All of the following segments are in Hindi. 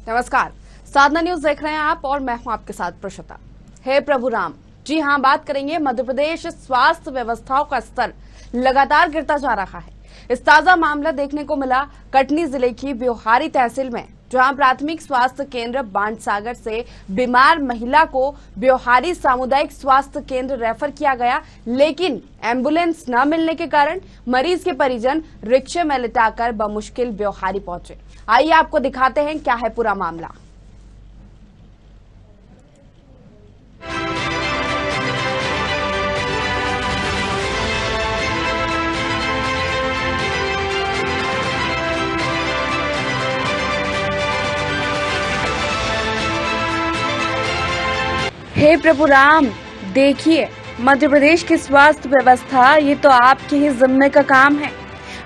नमस्कार, साधना न्यूज देख रहे हैं आप और मैं हूं आपके साथ प्रशता। हे प्रभु राम। जी हां, बात करेंगे मध्य प्रदेश स्वास्थ्य व्यवस्थाओं का स्तर लगातार गिरता जा रहा है। इस ताजा मामला देखने को मिला कटनी जिले की ब्योहारी तहसील में, जहां प्राथमिक स्वास्थ्य केंद्र बाणसागर से बीमार महिला को ब्योहारी सामुदायिक स्वास्थ्य केंद्र रेफर किया गया, लेकिन एम्बुलेंस न मिलने के कारण मरीज के परिजन रिक्शे में लिटाकर बमुश्किल ब्योहारी पहुंचे। आइए आपको दिखाते हैं क्या है पूरा मामला। हे प्रभु राम, देखिए मध्य प्रदेश की स्वास्थ्य व्यवस्था ये तो आपके ही जिम्मे का काम है।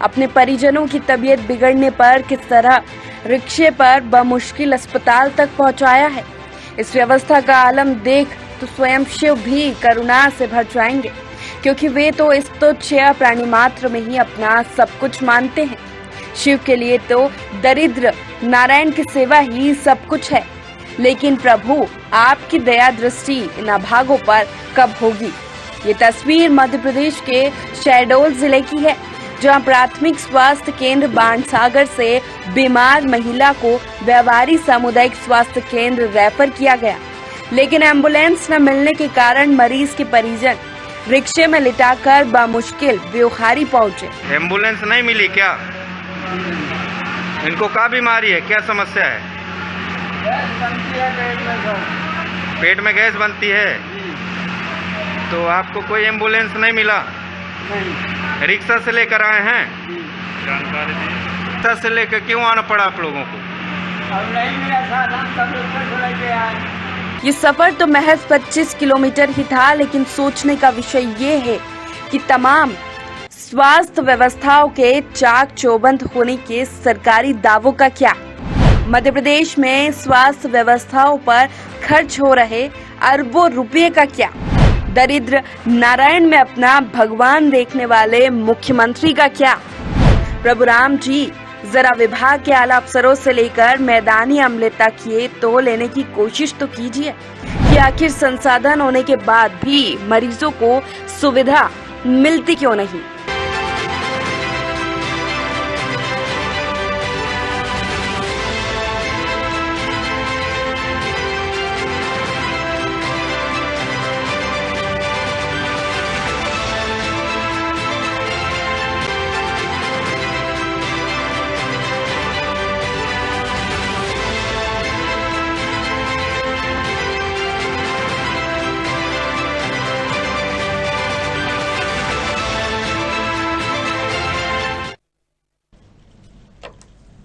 अपने परिजनों की तबीयत बिगड़ने पर किस तरह रिक्शे पर बमुश्किल अस्पताल तक पहुंचाया है। इस व्यवस्था का आलम देख तो स्वयं शिव भी करुणा से भर जाएंगे, क्योंकि वे तो इस तुच्छ प्राणी मात्र में ही अपना सब कुछ मानते हैं। शिव के लिए तो दरिद्र नारायण की सेवा ही सब कुछ है। लेकिन प्रभु, आपकी दया दृष्टि इन अभागों पर कब होगी। ये तस्वीर मध्य प्रदेश के शहडोल जिले की है, जहां प्राथमिक स्वास्थ्य केंद्र बाणसागर से बीमार महिला को ब्योहारी सामुदायिक स्वास्थ्य केंद्र रेफर किया गया, लेकिन एम्बुलेंस न मिलने के कारण मरीज के परिजन रिक्शे में लिटाकर बामुश्किल ब्योहारी पहुंचे। एम्बुलेंस नहीं मिली क्या? इनको क्या बीमारी है, क्या समस्या है? गैस बनती है पेट में सर। पेट में गैस बनती है, तो आपको कोई एम्बुलेंस नहीं मिला? नहीं। रिक्शा से लेकर आए हैं? जानकारी दी। रिक्शा से लेकर क्यों आना पड़ा आप लोगों को? अब नहीं मिला साथ, हम सब रिक्शा से लेके आए। ये सफर तो महज 25 किलोमीटर ही था, लेकिन सोचने का विषय ये है कि तमाम स्वास्थ्य व्यवस्थाओं के चाक चौबंद होने के सरकारी दावों का क्या। मध्य प्रदेश में स्वास्थ्य व्यवस्थाओं पर खर्च हो रहे अरबों रुपए का क्या। दरिद्र नारायण में अपना भगवान देखने वाले मुख्यमंत्री का क्या। प्रभु राम जी, जरा विभाग के आला अफसरों से लेकर मैदानी अमले तक ये तो लेने की कोशिश तो कीजिए कि आखिर संसाधन होने के बाद भी मरीजों को सुविधा मिलती क्यों नहीं।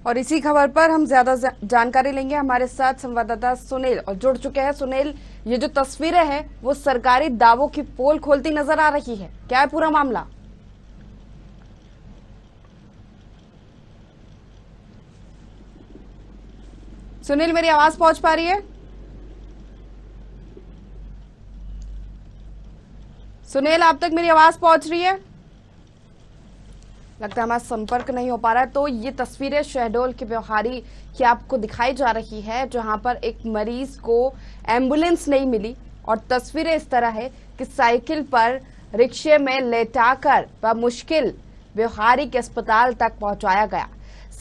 और इसी खबर पर हम ज्यादा जानकारी लेंगे। हमारे साथ संवाददाता सुनील और जुड़ चुके हैं। सुनील, ये जो तस्वीरें हैं वो सरकारी दावों की पोल खोलती नजर आ रही है, क्या है पूरा मामला? सुनील, मेरी आवाज पहुंच पा रही है? सुनील, आप तक मेरी आवाज पहुंच रही है? लगता है हमारा संपर्क नहीं हो पा रहा है। तो ये तस्वीरें शहडोल के ब्योहारी की आपको दिखाई जा रही है, जहां पर एक मरीज को एम्बुलेंस नहीं मिली और तस्वीरें इस तरह है कि साइकिल पर रिक्शे में लेटाकर बमुश्किल ब्योहारी के अस्पताल तक पहुंचाया गया।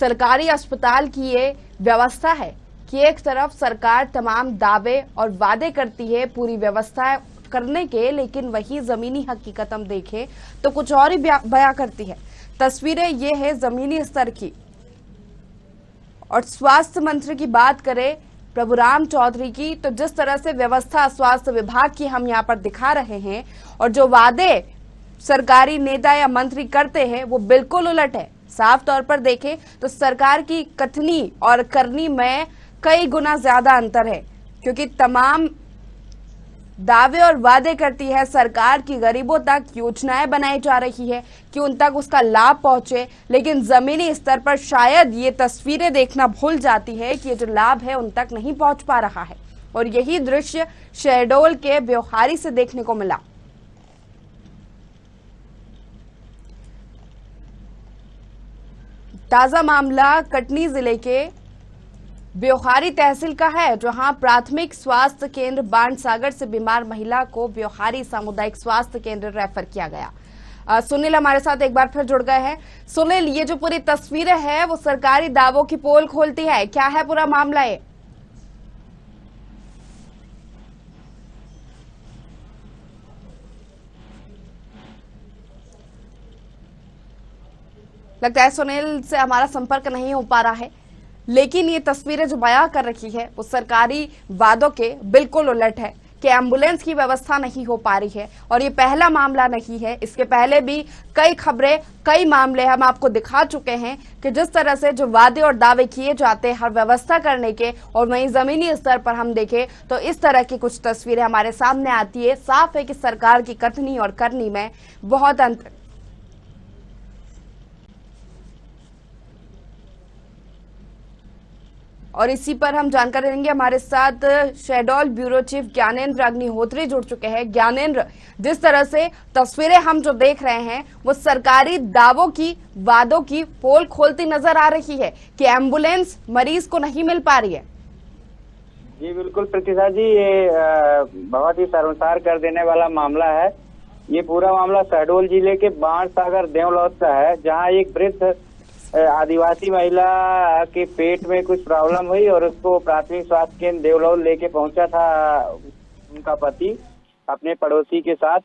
सरकारी अस्पताल की ये व्यवस्था है कि एक तरफ सरकार तमाम दावे और वादे करती है पूरी व्यवस्था करने के, लेकिन वही जमीनी हकीकत हम देखें तो कुछ और ही बयां करती है। तस्वीरें ये है जमीनी स्तर की। और स्वास्थ्य मंत्री की बात करें प्रभुराम चौधरी की, तो जिस तरह से व्यवस्था स्वास्थ्य विभाग की हम यहाँ पर दिखा रहे हैं और जो वादे सरकारी नेता या मंत्री करते हैं वो बिल्कुल उलट है। साफ तौर पर देखें तो सरकार की कथनी और करनी में कई गुना ज्यादा अंतर है, क्योंकि तमाम दावे और वादे करती है सरकार की गरीबों तक योजनाएं बनाई जा रही है कि उन तक उसका लाभ पहुंचे, लेकिन जमीनी स्तर पर शायद ये तस्वीरें देखना भूल जाती है कि ये जो लाभ है उन तक नहीं पहुंच पा रहा है। और यही दृश्य शहडोल के ब्योहारी से देखने को मिला। ताजा मामला कटनी जिले के ब्योहारी तहसील का है, जहां प्राथमिक स्वास्थ्य केंद्र बाणसागर से बीमार महिला को ब्योहारी सामुदायिक स्वास्थ्य केंद्र रेफर किया गया। सुनील हमारे साथ एक बार फिर जुड़ गए हैं। सुनील, ये जो पूरी तस्वीरें हैं वो सरकारी दावों की पोल खोलती है, क्या है पूरा मामला? ये लगता है सुनील से हमारा संपर्क नहीं हो पा रहा है, लेकिन ये तस्वीरें जो बयां कर रखी है वो सरकारी वादों के बिल्कुल उलट है कि एम्बुलेंस की व्यवस्था नहीं हो पा रही है। और ये पहला मामला नहीं है, इसके पहले भी कई खबरें, कई मामले हम आपको दिखा चुके हैं कि जिस तरह से जो वादे और दावे किए जाते हैं हर व्यवस्था करने के, और वहीं जमीनी स्तर पर हम देखें तो इस तरह की कुछ तस्वीरें हमारे सामने आती है। साफ है कि सरकार की कथनी और करनी में बहुत अंतर। और इसी पर हम जानकारी देंगे। हमारे साथ शहडोल ब्यूरो चीफ ज्ञानेंद्र अग्निहोत्री जुड़ चुके हैं। ज्ञानेंद्र, जिस तरह से तस्वीरें हम जो देख रहे हैं वो सरकारी दावों की, वादों की पोल खोलती नजर आ रही है कि एम्बुलेंस मरीज को नहीं मिल पा रही है। जी बिल्कुल प्रतिशा जी, ये बहुत ही शर्मसार कर देने वाला मामला है। ये पूरा मामला शहडोल जिले के बाणसागर देवलौत का है, जहाँ एक वृद्ध आदिवासी महिला के पेट में कुछ प्रॉब्लम हुई और उसको प्राथमिक स्वास्थ्य केंद्र देवलौत लेके पहुंचा था उनका पति अपने पड़ोसी के साथ।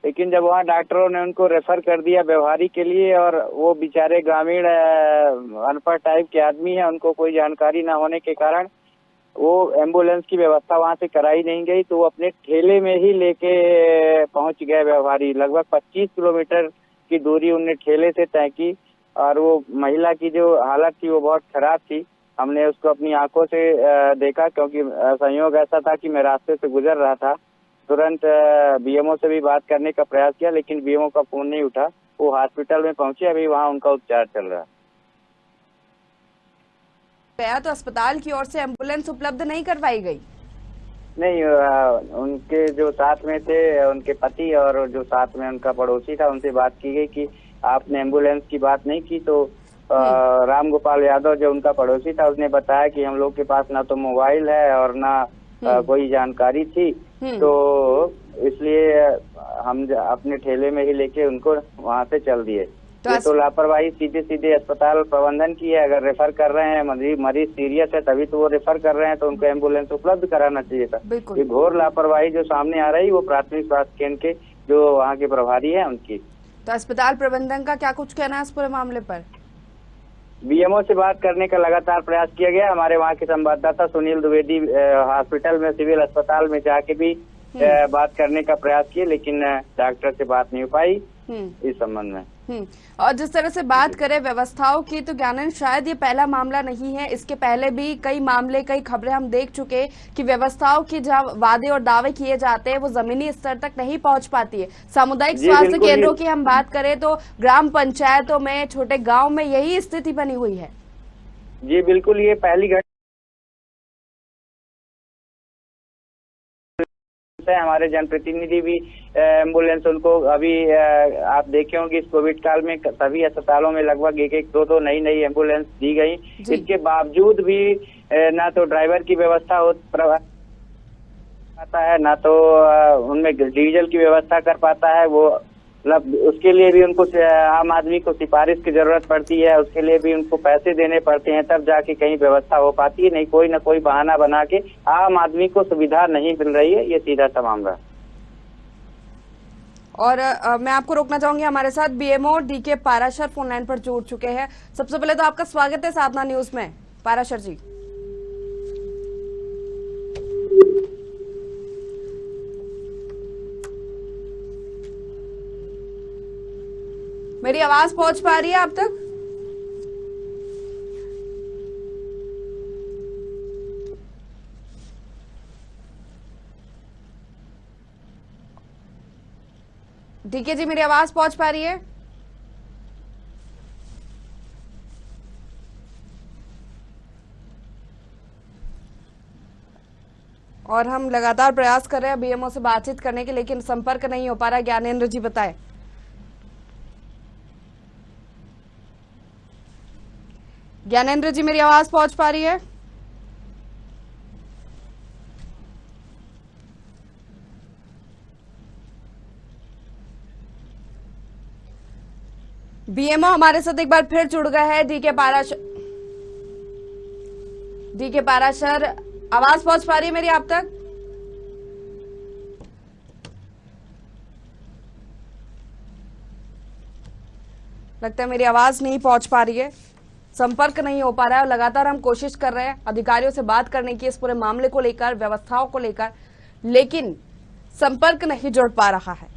लेकिन जब वहां डॉक्टरों ने उनको रेफर कर दिया व्यवहारी के लिए, और वो बेचारे ग्रामीण अनपढ़ टाइप के आदमी हैं, उनको कोई जानकारी न होने के कारण वो एम्बुलेंस की व्यवस्था वहां से कराई नहीं गई, तो वो अपने ठेले में ही लेके पहुंच गए व्यवहारी। लगभग 25 किलोमीटर की दूरी उनने ठेले से तय की, और वो महिला की जो हालत थी वो बहुत खराब थी। हमने उसको अपनी आंखों से देखा, क्योंकि संयोग ऐसा था कि मैं रास्ते से गुजर रहा था। तुरंत बीएमओ से भी बात करने का प्रयास किया, लेकिन बीएमओ का फोन नहीं उठा। वो हॉस्पिटल में पहुंचे, अभी वहां उनका उपचार चल रहा है। गया तो अस्पताल की ओर से एम्बुलेंस उपलब्ध नहीं करवाई गई? नहीं, उनके जो साथ में थे, उनके पति और जो साथ में उनका पड़ोसी था, उनसे बात की गई कि आपने एम्बुलेंस की बात नहीं की। तो राम गोपाल यादव जो उनका पड़ोसी था, उसने बताया कि हम लोग के पास ना तो मोबाइल है और ना कोई जानकारी थी, तो इसलिए हम अपने ठेले में ही लेके उनको वहां से चल दिए। तो लापरवाही सीधे सीधे अस्पताल प्रबंधन की है। अगर रेफर कर रहे हैं, मरीज सीरियस है तभी तो वो रेफर कर रहे हैं, तो उनको एम्बुलेंस उपलब्ध कराना चाहिए था। ये घोर लापरवाही जो सामने आ रही है वो प्राथमिक स्वास्थ्य केंद्र के जो वहाँ के प्रभारी है उनकी। तो अस्पताल प्रबंधन का क्या कुछ कहना है इस पूरे मामले पर? बीएमओ से बात करने का लगातार प्रयास किया गया। हमारे वहाँ के संवाददाता सुनील द्विवेदी हॉस्पिटल में, सिविल अस्पताल में जाके भी बात करने का प्रयास किए, लेकिन डॉक्टर से बात नहीं हो पाई इस संबंध में। और जिस तरह से बात करें व्यवस्थाओं की, तो ज्ञानन शायद ये पहला मामला नहीं है। इसके पहले भी कई मामले, कई खबरें हम देख चुके कि व्यवस्थाओं की जब वादे और दावे किए जाते हैं वो जमीनी स्तर तक नहीं पहुंच पाती है। सामुदायिक स्वास्थ्य केंद्रों की हम बात करें तो ग्राम पंचायतों में, छोटे गाँव में यही स्थिति बनी हुई है। जी बिल्कुल, ये पहली घटना है। हमारे जनप्रतिनिधि भी एम्बुलेंस उनको अभी आप देखे होंगे इस कोविड काल में सभी अस्पतालों में लगभग एक दो नई एम्बुलेंस दी गई। इसके बावजूद भी ना तो ड्राइवर की व्यवस्था हो पाता है, ना तो उनमें डीजल की व्यवस्था कर पाता है। वो मतलब उसके लिए भी उनको आम आदमी को सिफारिश की जरूरत पड़ती है, उसके लिए भी उनको पैसे देने पड़ते हैं, तब जाके कहीं व्यवस्था हो पाती है। नहीं, कोई ना कोई बहाना बना के आम आदमी को सुविधा नहीं मिल रही है, ये सीधा सा मामला। और मैं आपको रोकना चाहूंगी, हमारे साथ BMO DK Parashar phone line पर जुड़ चुके हैं। सबसे पहले तो आपका स्वागत है साधना न्यूज में, पाराशर जी। मेरी आवाज पहुंच पा रही है आप तक? ठीक है जी, मेरी आवाज पहुंच पा रही है? और हम लगातार प्रयास कर रहे हैं बीएमओ से बातचीत करने के, लेकिन संपर्क नहीं हो पा रहा। ज्ञानेंद्र जी बताएं। ज्ञानेंद्र जी, मेरी आवाज पहुंच पा रही है? बीएमओ हमारे साथ एक बार फिर जुड़ गए हैं, डी के पाराशर, आवाज पहुंच पा रही है मेरी आप तक? लगता है मेरी आवाज नहीं पहुंच पा रही है, संपर्क नहीं हो पा रहा है। लगातार हम कोशिश कर रहे हैं अधिकारियों से बात करने की इस पूरे मामले को लेकर, व्यवस्थाओं को लेकर, लेकिन संपर्क नहीं जुड़ पा रहा है।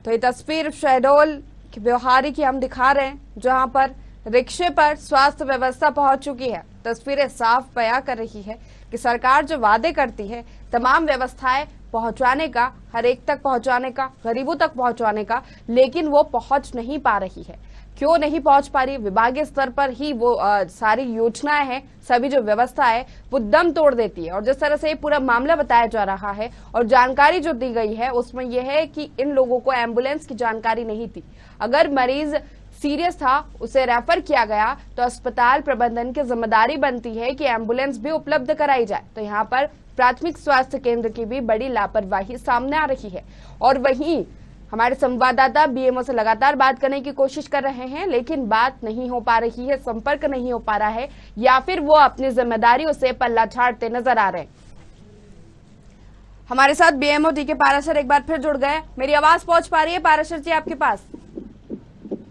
तो ये तस्वीर शहडोल की ब्योहारी की हम दिखा रहे हैं, जहां पर रिक्शे पर स्वास्थ्य व्यवस्था पहुंच चुकी है। तस्वीरें साफ बयां कर रही है कि सरकार जो वादे करती है तमाम व्यवस्थाएं पहुंचाने का, हर एक तक पहुंचाने का, गरीबों तक पहुंचाने का, लेकिन वो पहुंच नहीं पा रही है। क्यों नहीं पहुंच पा रही? विभागीय स्तर पर ही वो सारी योजनाएं हैं, सभी जो व्यवस्था है वो दम तोड़ देती है। और जिस तरह से ये पूरा मामला बताया जा रहा है और जानकारी जो दी गई है उसमें यह है कि इन लोगों को एम्बुलेंस की जानकारी नहीं थी। अगर मरीज सीरियस था, उसे रेफर किया गया, तो अस्पताल प्रबंधन की जिम्मेदारी बनती है कि एम्बुलेंस भी उपलब्ध कराई जाए। तो यहाँ पर प्राथमिक स्वास्थ्य केंद्र की भी बड़ी लापरवाही सामने आ रही है। और वहीं हमारे संवाददाता बीएमओ से लगातार बात करने की कोशिश कर रहे हैं, लेकिन बात नहीं हो पा रही है, संपर्क नहीं हो पा रहा है, या फिर वो अपनी जिम्मेदारियों से पल्ला झाड़ते नजर आ रहे हैं। हमारे साथ बीएमओ डी के पाराशर एक बार फिर जुड़ गए। मेरी आवाज पहुंच पा रही है पाराशर जी आपके पास?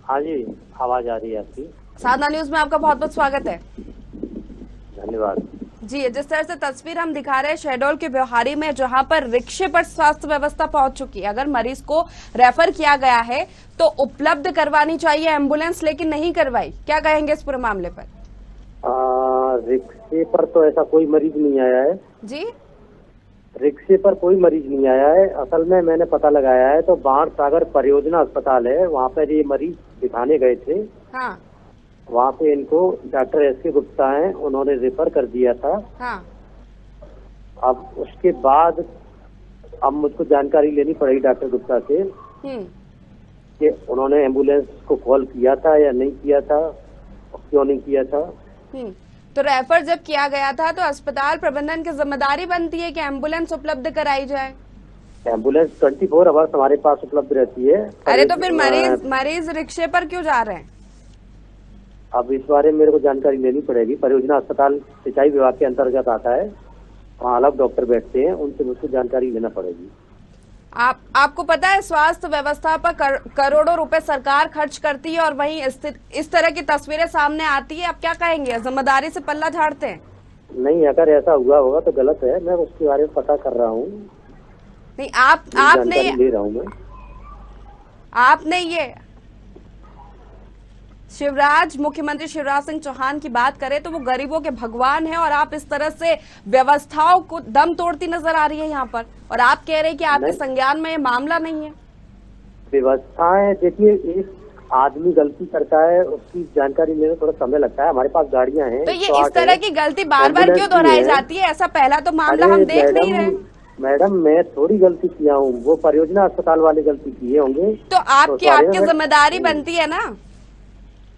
हाँ जी, आवाज आ रही है आपकी। साधना न्यूज में आपका बहुत बहुत स्वागत है। धन्यवाद जी। जिस तरह से तस्वीर हम दिखा रहे हैं शहडोल के ब्योहारी में, जहां पर रिक्शे पर स्वास्थ्य व्यवस्था पहुंच चुकी है। अगर मरीज को रेफर किया गया है तो उपलब्ध करवानी चाहिए एम्बुलेंस, लेकिन नहीं करवाई। क्या कहेंगे इस पूरे मामले पर? रिक्शे पर तो ऐसा कोई मरीज नहीं आया है जी। रिक्शे पर कोई मरीज नहीं आया है। असल में मैंने पता लगाया है तो बाढ़ सागर परियोजना अस्पताल है, वहाँ पर ये मरीज दिखाने गए थे। हाँ। वहाँ पे इनको डॉक्टर एस.के. गुप्ता हैं, उन्होंने रेफर कर दिया था। हाँ। अब उसके बाद अब मुझको जानकारी लेनी पड़ेगी डॉक्टर गुप्ता से कि उन्होंने एम्बुलेंस को कॉल किया था या नहीं किया था, और क्यों नहीं किया था। तो रेफर जब किया गया था तो अस्पताल प्रबंधन की जिम्मेदारी बनती है कि एम्बुलेंस उपलब्ध कराई जाए। एम्बुलेंस 24 आवर्स हमारे पास उपलब्ध रहती है। अरे तो फिर मरीज रिक्शे पर क्यों जा रहे हैं? अब इस बारे में मेरे को जानकारी लेनी पड़ेगी। परियोजना अस्पताल सिंचाई विभाग के अंतर्गत आता है, वहाँ अलग डॉक्टर बैठते हैं, उनसे मुझको जानकारी लेना पड़ेगी। आपको पता है स्वास्थ्य व्यवस्था पर करोड़ों रुपए सरकार खर्च करती है और वहीं इस तरह की तस्वीरें सामने आती है। अब क्या कहेंगे? जिम्मेदारी से पल्ला झाड़ते हैं? नहीं, अगर ऐसा हुआ होगा तो गलत है। मैं उसके बारे में पता कर रहा हूँ। नहीं, आपने ले रहा हूँ मैं। आपने ये मुख्यमंत्री शिवराज सिंह चौहान की बात करें तो वो गरीबों के भगवान है, और आप इस तरह से व्यवस्थाओं को दम तोड़ती नजर आ रही है यहाँ पर, और आप कह रहे हैं कि आपके संज्ञान में ये मामला नहीं है। व्यवस्थाएं देखिए, एक आदमी गलती करता है, उसकी जानकारी लेने में थोड़ा समय लगता है। हमारे पास गाड़ियां हैं तो ये इस तरह की गलती बार बार क्यों दोहराई जाती है? ऐसा पहला तो मामला हम देख नहीं रहे। मैडम, मैं थोड़ी गलती किया हूँ, वो परियोजना अस्पताल वाले गलती किए होंगे। तो आपकी जिम्मेदारी बनती है ना।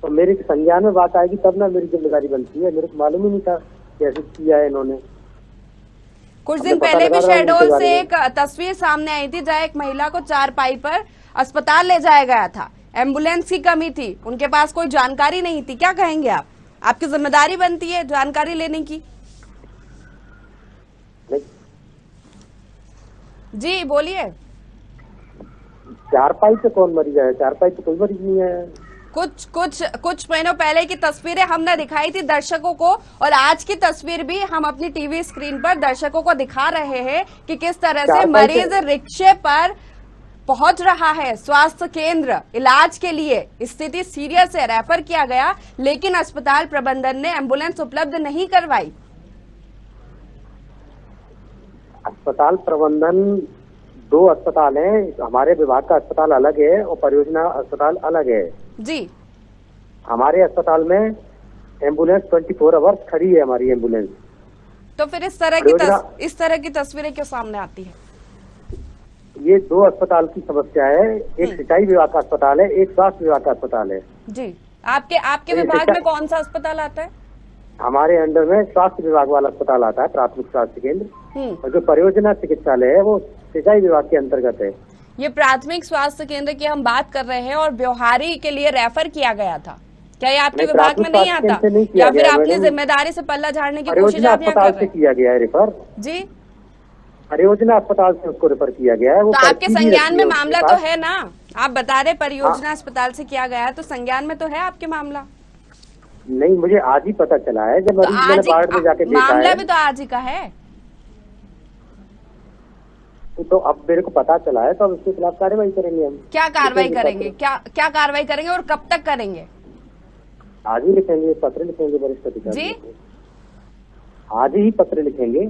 तो मेरी संज्ञान में बात आएगी तब ना मेरी जिम्मेदारी बनती है। मेरे को मालूम ही नहीं था कैसे किया है इन्होंने। कुछ दिन पहले भी शहडोल से एक तस्वीर सामने आई थी, जहाँ एक महिला को चारपाई पर अस्पताल ले जाया गया था। एम्बुलेंस की कमी थी, उनके पास कोई जानकारी नहीं थी। क्या कहेंगे आप? आपकी जिम्मेदारी बनती है जानकारी लेने की। जी बोलिए। चारपाई पे कौन मरीज है? चारपाई पे कोई मरीज नहीं है। कुछ महीनों पहले की तस्वीरें हमने दिखाई थी दर्शकों को, और आज की तस्वीर भी हम अपनी टीवी स्क्रीन पर दर्शकों को दिखा रहे हैं कि किस तरह से मरीज रिक्शे पर पहुंच रहा है स्वास्थ्य केंद्र इलाज के लिए। स्थिति सीरियस है, रेफर किया गया, लेकिन अस्पताल प्रबंधन ने एम्बुलेंस उपलब्ध नहीं करवाई। अस्पताल प्रबंधन, दो अस्पताल हैं, हमारे विभाग का अस्पताल अलग है और परियोजना अस्पताल अलग है जी। हमारे अस्पताल में एम्बुलेंस 24 आवर्स खड़ी है, हमारी एम्बुलेंस। तो फिर इस तरह की तस्वीरें क्यों सामने आती है? ये दो अस्पताल की समस्या है। एक सिंचाई विभाग का अस्पताल है, एक स्वास्थ्य विभाग का अस्पताल है जी। आपके विभाग में कौन सा अस्पताल आता है? हमारे अंडर में स्वास्थ्य विभाग वाला अस्पताल आता है, प्राथमिक स्वास्थ्य केंद्र। और जो परियोजना चिकित्सालय है वो सिंचाई विभाग के अंतर्गत है। ये प्राथमिक स्वास्थ्य केंद्र की हम बात कर रहे हैं और ब्योहारी के लिए रेफर किया गया था। क्या ये आपके विभाग में नहीं आता, या फिर आपने जिम्मेदारी से पल्ला झाड़ने की कोशिश आप यहाँ कर रहे हैं? किया गया है रेफर जी, परियोजना अस्पताल से उसको रेफर किया गया है। वो तो आपके संज्ञान में मामला तो है ना? आप बता रहे परियोजना अस्पताल से किया गया है, तो संज्ञान में तो है आपके मामला? नहीं, मुझे आज ही पता चला है जब मरीज मैंने वार्ड में जाके देखा है। मामला भी तो आज ही का है। तो अब मेरे को पता चला है तो अब उसके खिलाफ कार्रवाई करेंगे हम। क्या कार्रवाई करेंगे? क्या कार्रवाई करेंगे और कब तक करेंगे? आज ही लिखेंगे, पत्र लिखेंगे वरिष्ठ अधिकारी जी, आज ही पत्र लिखेंगे।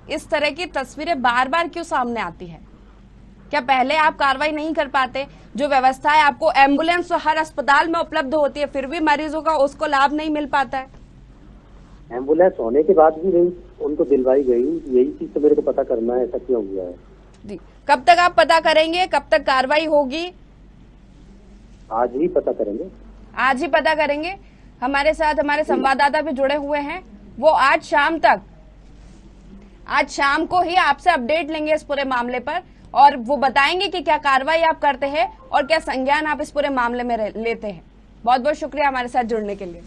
इस तरह की तस्वीरें बार बार क्यों सामने आती है? क्या पहले आप कार्रवाई नहीं कर पाते? जो व्यवस्था है, आपको एम्बुलेंस तो हर अस्पताल में उपलब्ध होती है, फिर भी मरीजों का उसको लाभ नहीं मिल पाता है। एम्बुलेंस होने के बाद भी नहीं उनको दिलवाई गई, यही चीज तो मेरे को पता करना है, ऐसा क्यों हुआ है जी। कब तक आप पता करेंगे? कब तक कार्रवाई होगी? आज ही पता करेंगे। आज ही पता करेंगे। हमारे साथ हमारे संवाददाता भी जुड़े हुए हैं, वो आज शाम को ही आपसे अपडेट लेंगे इस पूरे मामले पर, और वो बताएंगे कि क्या कार्रवाई आप करते हैं और क्या संज्ञान आप इस पूरे मामले में लेते हैं। बहुत बहुत शुक्रिया हमारे साथ जुड़ने के लिए।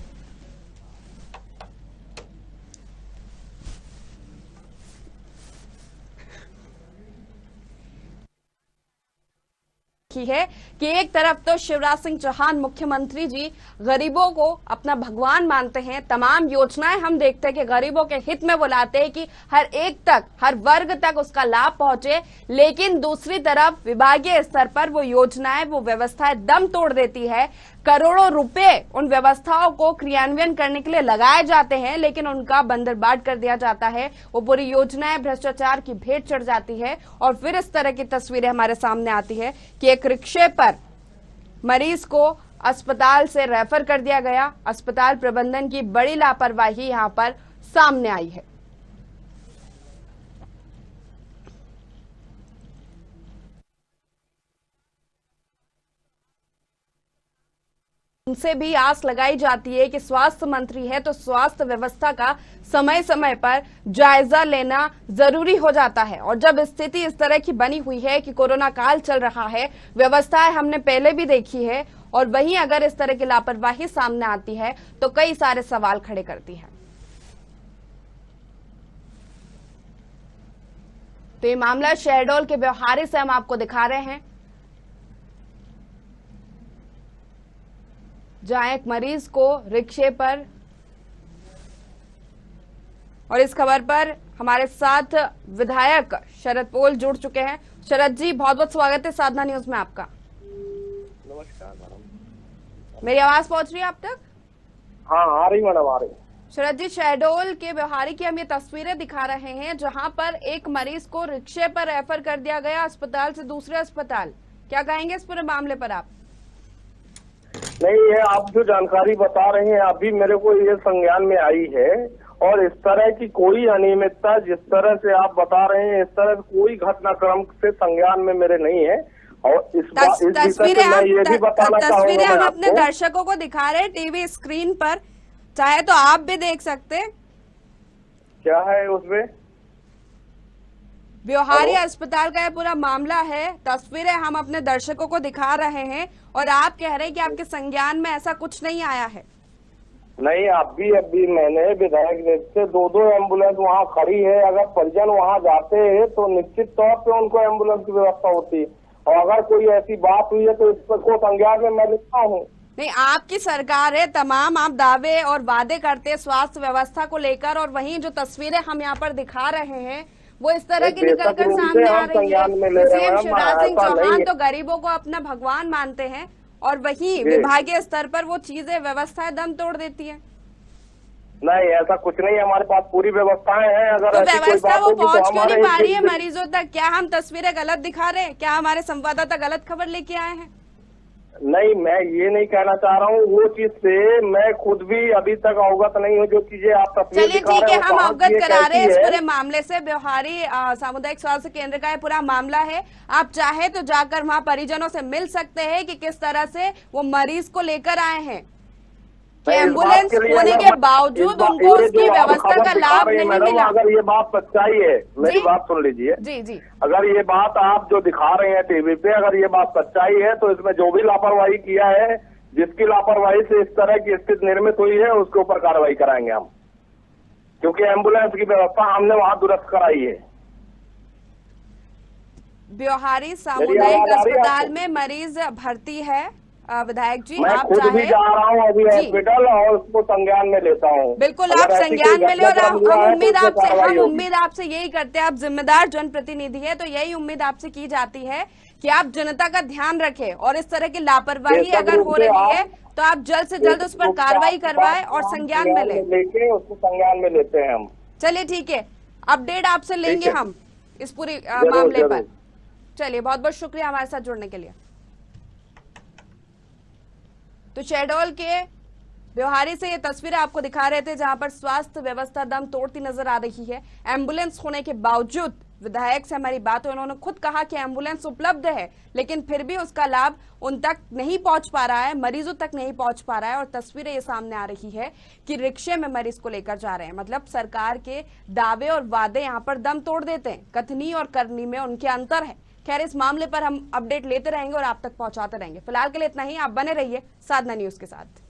है कि एक तरफ तो शिवराज सिंह चौहान मुख्यमंत्री जी गरीबों को अपना भगवान मानते हैं, तमाम योजनाएं हम देखते हैं कि गरीबों के हित में वो लाते हैं कि हर एक तक, हर वर्ग तक उसका लाभ पहुंचे, लेकिन दूसरी तरफ विभागीय स्तर पर वो योजनाएं, वो व्यवस्थाएं दम तोड़ देती है। करोड़ों रुपए उन व्यवस्थाओं को क्रियान्वयन करने के लिए लगाए जाते हैं, लेकिन उनका बंदरबाट कर दिया जाता है। वो पूरी योजनाएं भ्रष्टाचार की भेंट चढ़ जाती है और फिर इस तरह की तस्वीरें हमारे सामने आती है कि एक रिक्शे पर मरीज को अस्पताल से रेफर कर दिया गया। अस्पताल प्रबंधन की बड़ी लापरवाही यहां पर सामने आई है। उनसे भी आस लगाई जाती है कि स्वास्थ्य मंत्री है तो स्वास्थ्य व्यवस्था का समय समय पर जायजा लेना जरूरी हो जाता है। और जब स्थिति इस तरह की बनी हुई है कि कोरोना काल चल रहा है, व्यवस्थाएं हमने पहले भी देखी है, और वहीं अगर इस तरह की लापरवाही सामने आती है तो कई सारे सवाल खड़े करती है। तो ये मामला शहडोल के ब्योहारी से हम आपको दिखा रहे हैं, जहां एक मरीज को रिक्शे पर, और इस खबर पर हमारे साथ विधायक शरद पोल जुड़ चुके हैं। शरद जी, बहुत बहुत स्वागत है साधना न्यूज में आपका। नमस्कार मैडम, मेरी आवाज पहुंच रही है आप तक? हाँ आ रही मैडम, आ रही। शरद जी, शहडोल के ब्योहारी की हम ये तस्वीरें दिखा रहे हैं जहां पर एक मरीज को रिक्शे पर रेफर कर दिया गया अस्पताल से दूसरे अस्पताल। क्या कहेंगे इस पूरे मामले पर आप? नहीं, ये आप जो जानकारी बता रहे हैं अभी मेरे को ये संज्ञान में आई है, और इस तरह की कोई अनियमितता जिस तरह से आप बता रहे हैं इस तरह कोई घटनाक्रम से संज्ञान में मेरे नहीं है। और तस्वीरें हम अपने आपको दर्शकों को दिखा रहे हैं टीवी स्क्रीन पर, चाहे तो आप भी देख सकते हैं। क्या है उसमें? ब्योहारी अस्पताल का ये पूरा मामला है, तस्वीरें हम अपने दर्शकों को दिखा रहे हैं, और आप कह रहे हैं कि आपके संज्ञान में ऐसा कुछ नहीं आया है। नहीं, अभी मैंने विधायक से 2 एम्बुलेंस वहाँ खड़ी है। अगर परिजन वहाँ जाते हैं तो निश्चित तौर पे उनको एम्बुलेंस की व्यवस्था होती है, और अगर कोई ऐसी बात हुई है तो इसको संज्ञान में मैं लिखता हूँ। नहीं, आपकी सरकार है, तमाम आप दावे और वादे करते हैं स्वास्थ्य व्यवस्था को लेकर, और वहीं जो तस्वीरें हम यहाँ पर दिखा रहे हैं वो इस तरह की निकलकर सामने आ रही है। सीएम शिवराज सिंह चौहान तो गरीबों को अपना भगवान मानते हैं, और वहीं विभागीय स्तर पर वो चीजें, व्यवस्थाएं दम तोड़ देती है। नहीं, ऐसा कुछ नहीं, हमारे पास पूरी व्यवस्थाएं हैं। अगर तो व्यवस्था वो पहुंच क्यों नहीं पा रही है मरीजों तक? क्या हम तस्वीरें गलत दिखा रहे हैं? क्या हमारे संवाददाता गलत खबर लेके आए हैं? नहीं, मैं ये नहीं कहना चाह रहा हूँ, वो चीज से मैं खुद भी अभी तक अवगत नहीं हूँ। जो चीजें आप तस्वीर चलिए ठीक है, हम अवगत करा रहे हैं इस पूरे मामले से। ब्योहारी सामुदायिक स्वास्थ्य केंद्र का ये पूरा मामला है। आप चाहे तो जाकर वहाँ परिजनों से मिल सकते हैं कि किस तरह से वो मरीज को लेकर आए हैं। कि एम्बुलेंस होने के बावजूद उनको उसकी व्यवस्था का लाभ नहीं मिला। अगर ये बात सच्चाई है, मेरी बात सुन लीजिए। जी जी। अगर ये बात आप जो दिखा रहे हैं टीवी पे, अगर ये बात सच्चाई है तो इसमें जो भी लापरवाही किया है, जिसकी लापरवाही से इस तरह की स्थिति निर्मित हुई है, उसके ऊपर कार्रवाई कराएंगे हम, क्योंकि एम्बुलेंस की व्यवस्था हमने वहां दुरुस्त कराई है। ब्योहारी सामुदायिक अस्पताल में मरीज भर्ती है विधायक जी, मैं आप खुद भी जा रहा हूँ अभी हॉस्पिटल और उसको संज्ञान में लेता हूँ। बिल्कुल आप संज्ञान में ले, और हम उम्मीद आपसे यही करते हैं, आप जिम्मेदार जनप्रतिनिधि है, तो यही उम्मीद आपसे की जाती है कि आप जनता का ध्यान रखें और इस तरह की लापरवाही अगर हो रही है तो आप जल्द से जल्द उस पर कार्रवाई करवाएं और संज्ञान में लेके उसको संज्ञान में लेते हैं हम। चलिए ठीक है, अपडेट आपसे लेंगे हम इस पूरे मामले पर। चलिए, बहुत बहुत शुक्रिया हमारे साथ जुड़ने के लिए। तो शहडोल के ब्योहारी से ये तस्वीरें आपको दिखा रहे थे जहां पर स्वास्थ्य व्यवस्था दम तोड़ती नजर आ रही है। एम्बुलेंस होने के बावजूद, विधायक से हमारी बात हुई, उन्होंने खुद कहा कि एम्बुलेंस उपलब्ध है लेकिन फिर भी उसका लाभ उन तक नहीं पहुंच पा रहा है, मरीजों तक नहीं पहुंच पा रहा है। और तस्वीरें ये सामने आ रही है कि रिक्शे में मरीज को लेकर जा रहे हैं। मतलब सरकार के दावे और वादे यहाँ पर दम तोड़ देते हैं, कथनी और करनी में उनके अंतर है। खैर, इस मामले पर हम अपडेट लेते रहेंगे और आप तक पहुंचाते रहेंगे। फिलहाल के लिए इतना ही। आप बने रहिए साधना न्यूज के साथ।